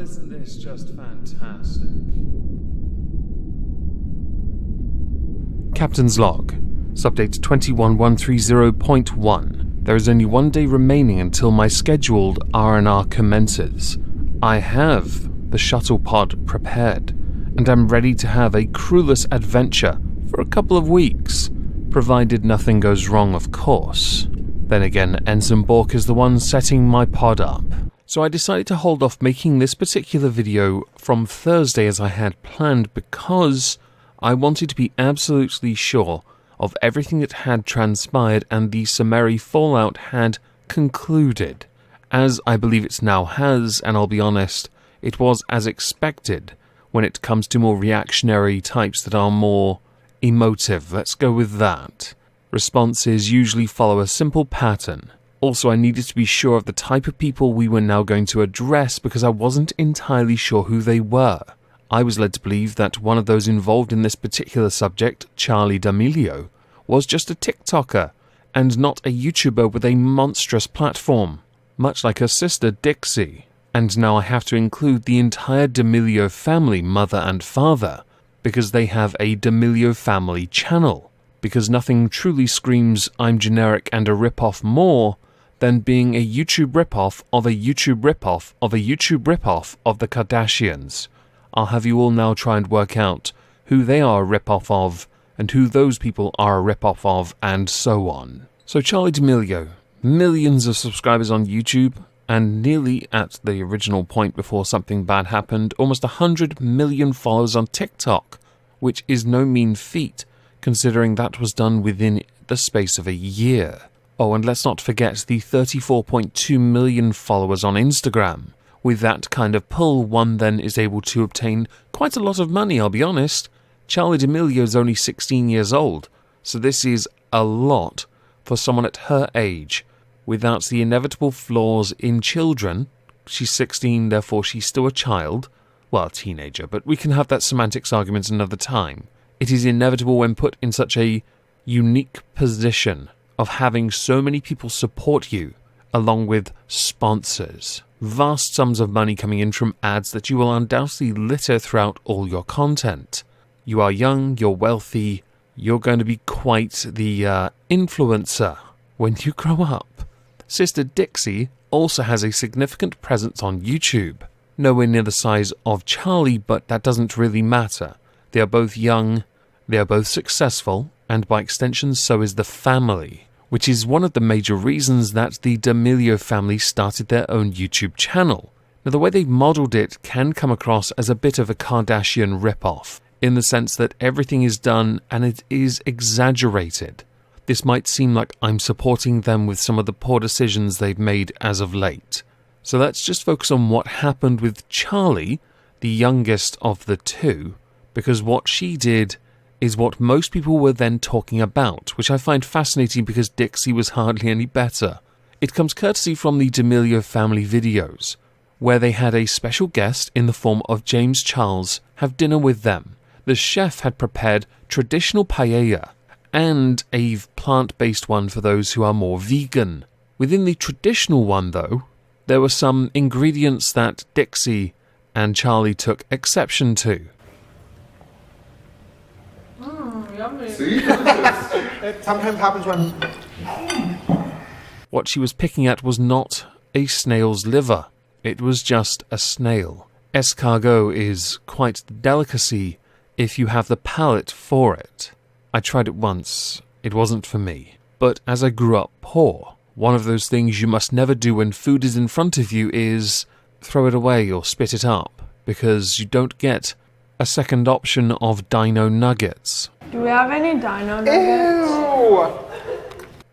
isn't this just fantastic? Captain's Log, Subdate 21130.1. There is only 1 day remaining until my scheduled R&R commences. I have the shuttle pod prepared, and am ready to have a crewless adventure for a couple of weeks, provided nothing goes wrong, of course. Then again, Ensign Bork is the one setting my pod up. So I decided to hold off making this particular video from Thursday as I had planned because I wanted to be absolutely sure of everything that had transpired and the Summary fallout had concluded, as I believe it now has, and I'll be honest, it was as expected when it comes to more reactionary types that are more emotive. Let's go with that. Responses usually follow a simple pattern. Also, I needed to be sure of the type of people we were now going to address because I wasn't entirely sure who they were. I was led to believe that one of those involved in this particular subject, Charli D'Amelio, was just a TikToker and not a YouTuber with a monstrous platform, much like her sister Dixie. And now I have to include the entire D'Amelio family, mother and father, because they have a D'Amelio family channel. Because nothing truly screams I'm generic and a rip-off more than being a YouTube rip-off of a YouTube rip-off of a YouTube rip-off of the Kardashians. I'll have you all now try and work out who they are a rip-off of, and who those people are a rip-off of, and so on. So Charli D'Amelio, millions of subscribers on YouTube, and nearly at the original point before something bad happened, almost 100 million followers on TikTok, which is no mean feat, considering that was done within the space of a year. Oh, and let's not forget the 34.2 million followers on Instagram. With that kind of pull, one then is able to obtain quite a lot of money, I'll be honest. Charli D'Amelio is only 16 years old, so this is a lot for someone at her age. Without the inevitable flaws in children, she's 16, therefore she's still a child. Well, a teenager, but we can have that semantics argument another time. It is inevitable when put in such a unique position of having so many people support you, along with sponsors. Vast sums of money coming in from ads that you will undoubtedly litter throughout all your content. You are young, you're wealthy, you're going to be quite the influencer when you grow up. Sister Dixie also has a significant presence on YouTube. Nowhere near the size of Charli, but that doesn't really matter. They are both young, they are both successful, and by extension so is the family, which is one of the major reasons that the D'Amelio family started their own YouTube channel. Now, the way they've modelled it can come across as a bit of a Kardashian rip-off, in the sense that everything is done and it is exaggerated. This might seem like I'm supporting them with some of the poor decisions they've made as of late. So let's just focus on what happened with Charli, the youngest of the two, because what she did is what most people were then talking about, which I find fascinating because Dixie was hardly any better. It comes courtesy from the D'Amelio family videos, where they had a special guest in the form of James Charles have dinner with them. The chef had prepared traditional paella and a plant-based one for those who are more vegan. Within the traditional one, though, there were some ingredients that Dixie and Charli took exception to. Yummy. See? It sometimes happens when... What she was picking at was not a snail's liver. It was just a snail. Escargot is quite the delicacy if you have the palate for it. I tried it once. It wasn't for me. But as I grew up poor, one of those things you must never do when food is in front of you is throw it away or spit it up, because you don't get a second option of dino nuggets. Do we have any dino nuggets? Ew!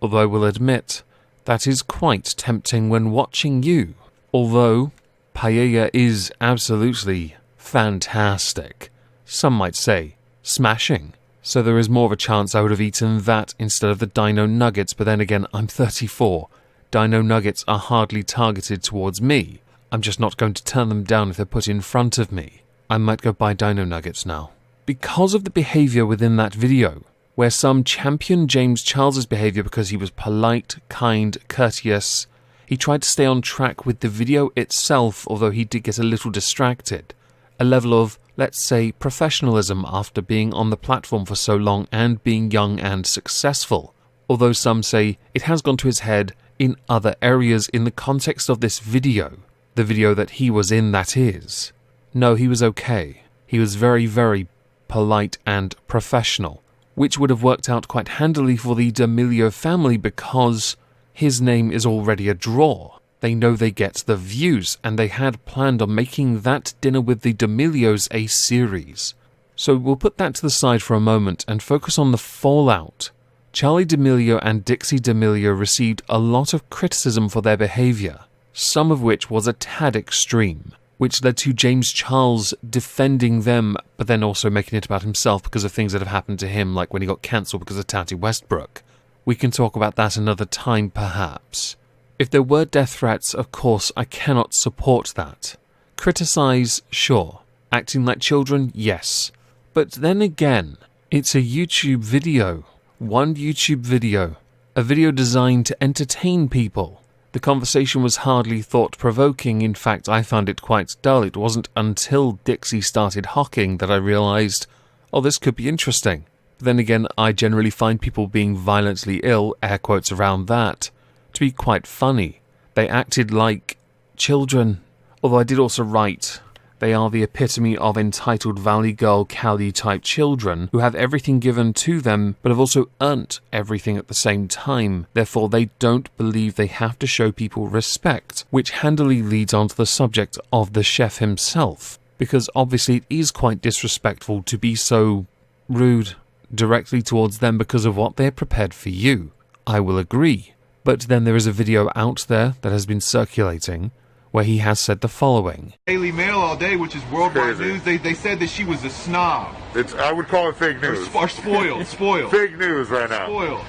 Although I will admit, that is quite tempting when watching you. Although, paella is absolutely fantastic. Some might say, smashing. So there is more of a chance I would have eaten that instead of the dino nuggets, but then again, I'm 34. Dino nuggets are hardly targeted towards me. I'm just not going to turn them down if they're put in front of me. I might go buy dino nuggets now. Because of the behaviour within that video, where some champion James Charles's behaviour because he was polite, kind, courteous, He tried to stay on track with the video itself, although he did get a little distracted. A level of, let's say, professionalism after being on the platform for so long and being young and successful. Although some say it has gone to his head in other areas in the context of this video. The video that he was in, that is. No, he was okay. He was very, very polite and professional, which would have worked out quite handily for the D'Amelio family because his name is already a draw. They know they get the views, and they had planned on making that Dinner with the D'Amelios a series. So we'll put that to the side for a moment and focus on the fallout. Charli D'Amelio and Dixie D'Amelio received a lot of criticism for their behaviour, some of which was a tad extreme, which led to James Charles defending them, but then also making it about himself because of things that have happened to him, like when he got cancelled because of Tati Westbrook. We can talk about that another time, perhaps. If there were death threats, of course, I cannot support that. Criticise, sure. Acting like children, yes. But then again, it's a YouTube video. One YouTube video. A video designed to entertain people. The conversation was hardly thought-provoking. In fact, I found it quite dull. It wasn't until Dixie started hocking that I realised, oh, this could be interesting. But then again, I generally find people being violently ill, air quotes around that, to be quite funny. They acted like children. Although I did also write, they are the epitome of entitled Valley Girl Cali type children who have everything given to them but have also earned everything at the same time. Therefore, they don't believe they have to show people respect, which handily leads on to the subject of the chef himself. Because obviously it is quite disrespectful to be so rude directly towards them because of what they're prepared for you. I will agree. But then there is a video out there that has been circulating where he has said the following. Daily Mail all day, which is worldwide news, they said that she was a snob. I would call it fake news. Or spoiled. Fake news right now. Spoiled.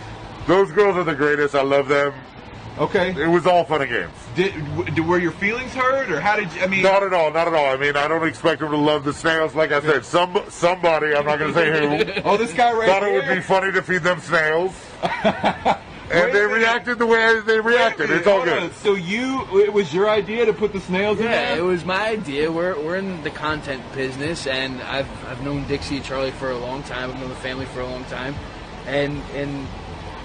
Those girls are the greatest. I love them. Okay. It was all fun and games. Were your feelings hurt, or how did you, I mean... Not at all. I mean, I don't expect them to love the snails. Like I said, somebody, I'm not going to say who. Oh, this guy right thought here. It would be funny to feed them snails. And they reacted the way they reacted. It's all good. So it was your idea to put the snails in there? Yeah, it was my idea. We're in the content business, and I've known Dixie and Charlie for a long time. I've known the family for a long time, and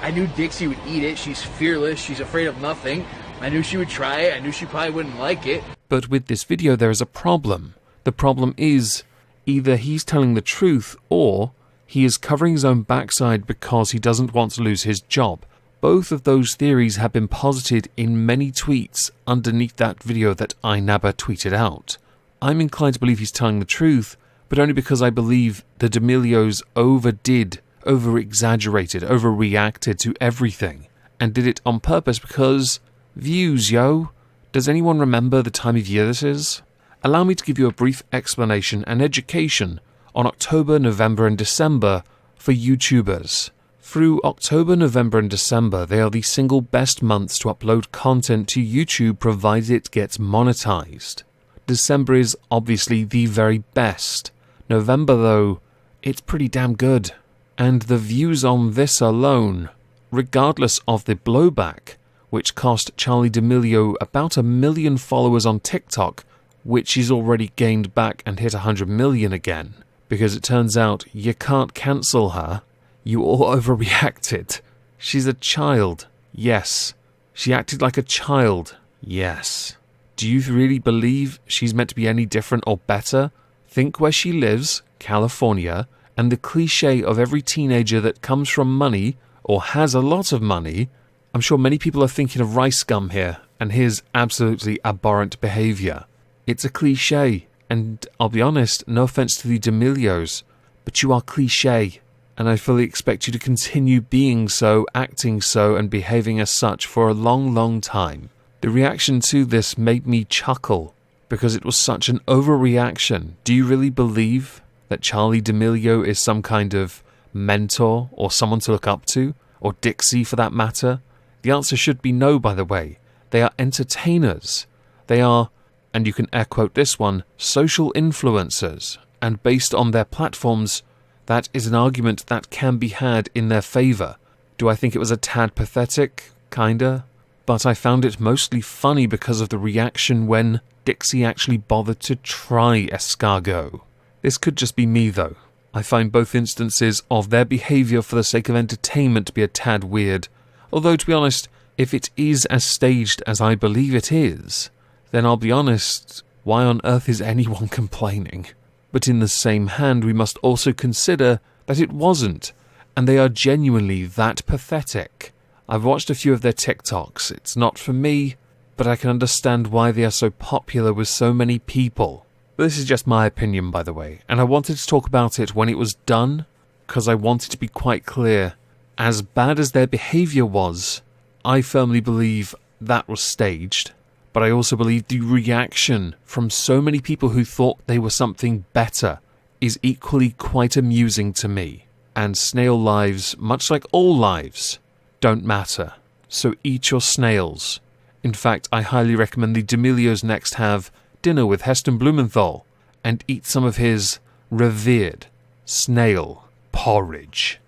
I knew Dixie would eat it. She's fearless. She's afraid of nothing. I knew she would try it. I knew she probably wouldn't like it. But with this video, there is a problem. The problem is either he's telling the truth or he is covering his own backside because he doesn't want to lose his job. Both of those theories have been posited in many tweets underneath that video that iNabba tweeted out. I'm inclined to believe he's telling the truth, but only because I believe the D'Amelios over-exaggerated, overreacted to everything, and did it on purpose because views, yo. Does anyone remember the time of year this is? Allow me to give you a brief explanation and education on October, November, and December for YouTubers. Through October, November, and December, they are the single best months to upload content to YouTube provided it gets monetized. December is obviously the very best. November, though, it's pretty damn good. And the views on this alone, regardless of the blowback, which cost Charli D'Amelio about 1 million followers on TikTok, which she's already gained back and hit 100 million again, because it turns out you can't cancel her. You all overreacted. She's a child. Yes. She acted like a child. Yes. Do you really believe she's meant to be any different or better? Think where she lives, California, and the cliche of every teenager that comes from money or has a lot of money. I'm sure many people are thinking of Rice Gum here and his absolutely abhorrent behaviour. It's a cliche, and I'll be honest, no offence to the D'Amelios, but you are cliche. And I fully expect you to continue being so, acting so, and behaving as such for a long, long time. The reaction to this made me chuckle, because it was such an overreaction. Do you really believe that Charli D'Amelio is some kind of mentor, or someone to look up to, or Dixie for that matter? The answer should be no, by the way. They are entertainers. They are, and you can air quote this one, social influencers. And based on their platforms, that is an argument that can be had in their favour. Do I think it was a tad pathetic? Kinda. but I found it mostly funny because of the reaction when Dixie actually bothered to try escargot. This could just be me though. I find both instances of their behaviour for the sake of entertainment to be a tad weird, although to be honest, if it is as staged as I believe it is, then I'll be honest, why on earth is anyone complaining? But in the same hand, we must also consider that it wasn't, and they are genuinely that pathetic. I've watched a few of their TikToks. It's not for me, but I can understand why they are so popular with so many people. This is just my opinion, by the way, and I wanted to talk about it when it was done, because I wanted to be quite clear. As bad as their behaviour was, I firmly believe that was staged, but I also believe the reaction from so many people who thought they were something better is equally quite amusing to me. And snail lives, much like all lives, don't matter. So eat your snails. In fact, I highly recommend the D'Amelios next have dinner with Heston Blumenthal and eat some of his revered snail porridge.